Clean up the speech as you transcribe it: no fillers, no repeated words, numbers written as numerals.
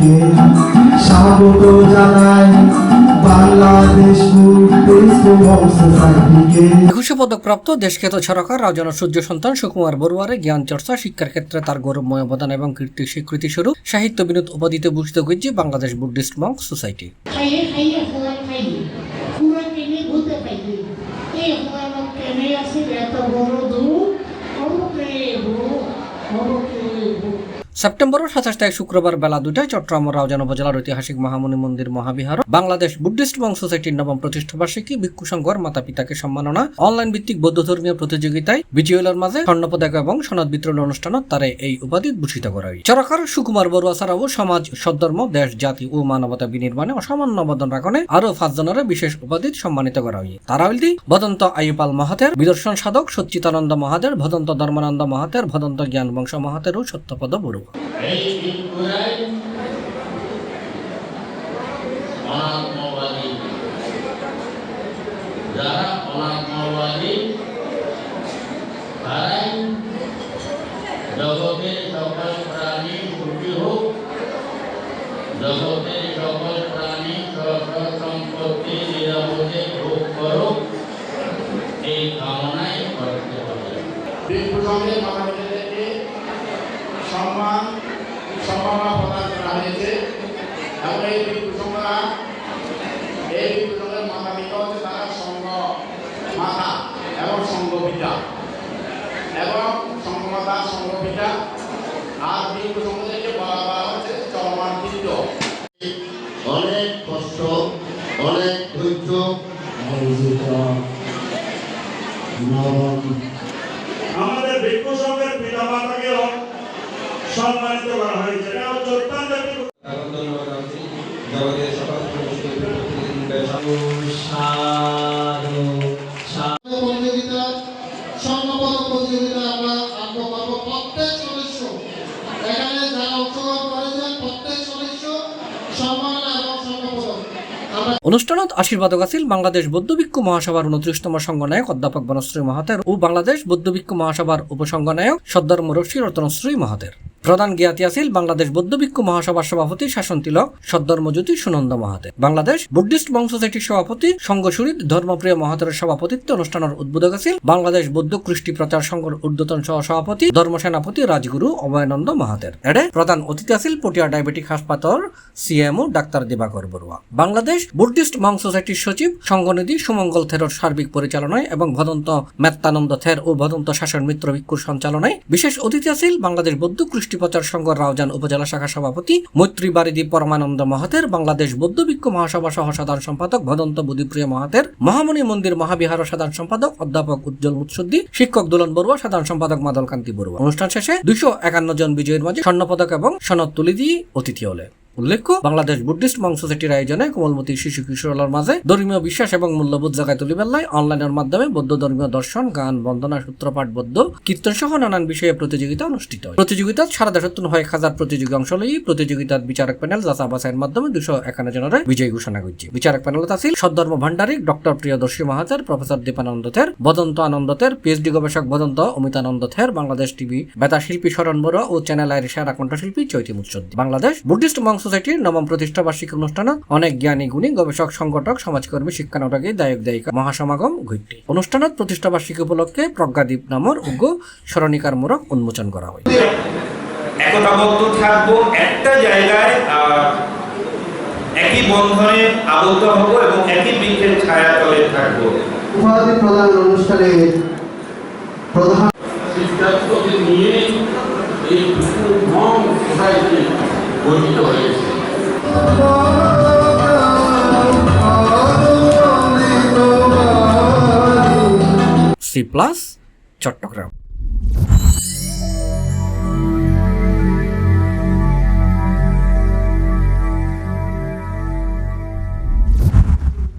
জাতিকে স্বাগত জানাই বাংলাদেশ বুদ্ধিস্ট মঙ্ক সোসাইটিকে। 21 পদকপ্রাপ্ত দেশখ্যাত ছড়াকার রাজনা সূর্য সন্তান সুকুমার বড়ুয়ারে জ্ঞান চর্চা শিক্ষার ক্ষেত্রে তার গৌরবময় অবদান এবং কীর্তি স্বীকৃতি স্বরূপ সাহিত্য বিনোদ উপাধিতে ভূষিত হয়েছে বাংলাদেশ বুদ্ধিস্ট মঙ্ক সোসাইটি। সেপ্টেম্বরের 27 তারিখ শুক্রবার বেলা 2টায় চট্টগ্রাম রাউজান উপজেলার ঐতিহাসিক মহামণি মন্দির মহাবিহার বাংলাদেশ বুদ্ধিস্ট মঙ্ক সোসাইটির নবম প্রতিষ্ঠাবার্ষিকী ভিক্ষু সংঘর মাতা পিতাকে সম্মাননা অনলাইন ভিত্তিক বৌদ্ধ ধর্মীয় প্রতিযোগিতায় বিজয়ীদের মাঝে স্বর্ণপদক এবং সনদ বিতরণ অনুষ্ঠানত তারে এই উপাধি ভূষিত করা হয়। চরকার সুকুমার বড়ুয়া ছাড়াও সমাজ সদ্ধর্ম দেশ জাতি ও মানবতা বিনির্মাণে অসামান্য অবদান রাখনে আরো 5 জনের বিশেষ উপাধি সম্মানিত করা হয়। তারা হইল ভদন্ত আয়ুপাল মহাতের, বিদর্শন সাধক সচ্চিতানন্দ মহাদের, ভদন্ত ধর্মানন্দ মহাতের, ভদন্ত জ্ঞান বংশ মহাতের ও সত্যপদ বড়ুয়া। এই দিনগুলাই অনাত্মবাদী, যারা অনাত্মবাদী তারাই জগতের সকল প্রাণী সুখী হোক, জগতের সকল প্রাণী সম্পত্তি নিরাপদে ভোগ করুক, এই কামনাই করতে হবে। সম্মাননা প্রদান করা হয়েছে এবং এই বিদ্যুৎ মাথা পিতা হচ্ছে তারা সংঘ মাতা এবং সংঘ পিতা এবং সংঘমাতা সংঘ পিতা আর বিদ্যুৎ সংঘদেরকে বলা হচ্ছে চলমান তীর্থ। অনেক কষ্ট, অনেক ধৈর্য, আমাদের ভিক্ষু সংঘের পিতা মাতাকেও সম্মানিত করা হয়েছে। এটা হচ্ছে অত্যন্ত ধন্যবাদ জানাচ্ছি জগতের সকল প্রতিযোগিতা স্বর্ণপদক প্রতিযোগিতা আমরা আরম্ভ করবো। প্রত্যেক সদস্য এখানে যারা অংশগ্রহণ করেছেন প্রত্যেক সদস্য সম্মাননা এবং স্বর্ণপদক। অনুষ্ঠানত আশীর্বাদক আছিল বাংলাদেশ বৌদ্ধ ভিক্ষু মহাসভার 29তম সংঘনায়ক অধ্যাপক বনশ্রী মহাতের ও বাংলাদেশ বৌদ্ধ ভিক্ষু মহাসভার উপসংঘনায়ক সদ্ধর্ম ঋষি রতনশ্রী মহাতের। প্রধান জ্ঞাতি আছিল বাংলাদেশ বৌদ্ধ ভিক্ষু মহাসভার সভাপতি শাসন তিলক সদ্ধর্মজ্যোতি সুনন্দ মহাতের। বাংলাদেশ বুদ্ধিস্ট মঙ্ক সোসাইটির সভাপতি সংঘশরীর ধর্মপ্রিয় মহাতের সভাপতিত্বে অনুষ্ঠানের উদ্বোধক আছিল বাংলাদেশ বৌদ্ধ কৃষ্টি প্রচার সংঘের ঊর্ধ্বতন সহ সভাপতি ধর্মসেনাপতি রাজগুরু অভয়ানন্দ মহাতের। এডে প্রধান অতিথি আছিল পটিয়া ডায়াবেটিক হাসপাতাল সিএমও ডাক্তার দিবাকর বড়ুয়া। বাংলাদেশ বুদ্ধিস্ট মঙ্ক সোসাইটির সচিব সংঘনিধি সুমঙ্গল থেরর সার্বিক পরিচালনায় এবং ভদন্ত মেত্তানন্দ থের ও ভদন্ত শাসন মিত্র ভিক্ষুর সঞ্চালনায় বিশেষ অতিথি আছিল বাংলাদেশ বৌদ্ধ কৃষ্টি প্রচার সংঘ রাউজান উপজেলা শাখা সভাপতি মৈত্রী বারিদি পরমানন্দ মহাতের, বাংলাদেশ বৌদ্ধ ভিক্ষু মহাসভা সহ সাধারণ সম্পাদক ভদন্ত বুদ্ধিপ্রিয় মহাতের, মহামণি মন্দির মহাবিহার সাধারণ সম্পাদক অধ্যাপক উজ্জ্বল মুৎসুদ্দি, শিক্ষক দুলন বড়ুয়া, সাধারণ সম্পাদক মাদল কান্তি বড়ুয়া। অনুষ্ঠান শেষে 251 জন বিজয়ীর মাঝে স্বর্ণপদক এবং সনদ তুলে দিয়ে অতিথি হলে। উল্লেখ্য বাংলাদেশ বুদ্ধিস্ট মঙ্ক সোসাইটির আয়োজনে কোমলমতি শিশু কিশোরের মাঝে ধর্মীয় বিশ্বাস এবং মূল্যবোধ জায়গায় তুলি বেলায় অনলাইনের মাধ্যমে বৌদ্ধ ধর্মীয় দর্শন, গান, বন্দনা, সূত্রপাঠ, বৌদ্ধ কীর্তন সহ নানান বিষয়ে প্রতিযোগিতা অনুষ্ঠিত হয়। প্রতিযোগিতাত সারা দেশের 1000 প্রতিযোগী অংশ লই প্রতিযোগিতার বিচারক প্যানেল যাচা বাছাইয়ের মাধ্যমে 251 জনের বিজয়ী ঘোষণা করছে। বিচারক প্যানেলত আছিল সদ্ধর্ম ভান্ডারী ডক্টর প্রিয়দর্শী মহাতের, প্রফেসর দীপানন্দ থের, ভদন্ত আনন্দ থের, পিএইচডি গবেষক ভদন্ত অমিতানন্দ থের, বাংলাদেশ টিভি বেতা শিল্পী শরণ বড়ুয়া ও চ্যানেল আইয়ের সেরা কণ্ঠশিল্পী চৈতি মুৎসুদ্দি। বাংলাদেশ বুদ্ধিস্ট মঙ্ক সোসাইটির নবম প্রতিষ্ঠাবার্ষিকী অনুষ্ঠানত অনেক জ্ঞানী গুণী গবেষক, সংগঠক, সমাজকর্মী, শিক্ষানুরাগী, দায়ক দায়িকা মহাসমাগম ঘটে। অনুষ্ঠানত প্রতিষ্ঠাবার্ষিকী উপলক্ষে প্রজ্ঞাদীপ নামের উগ্র স্মরণিকার মোড়ক উন্মোচন করা হয়। একতাবদ্ধ থাকবো, একটা জায়গায় একই বন্ধনে আবদ্ধ হব এবং একই বৃক্ষের ছায়াতলে থাকবো। উপাধি প্রদান অনুষ্ঠানে প্রধান সিদ্ধান্তকে নিয়ে এই ভিক্ষু মঙ্ক সোসাইটি গঠিত হয়েছে। C+ চট্টগ্রাম।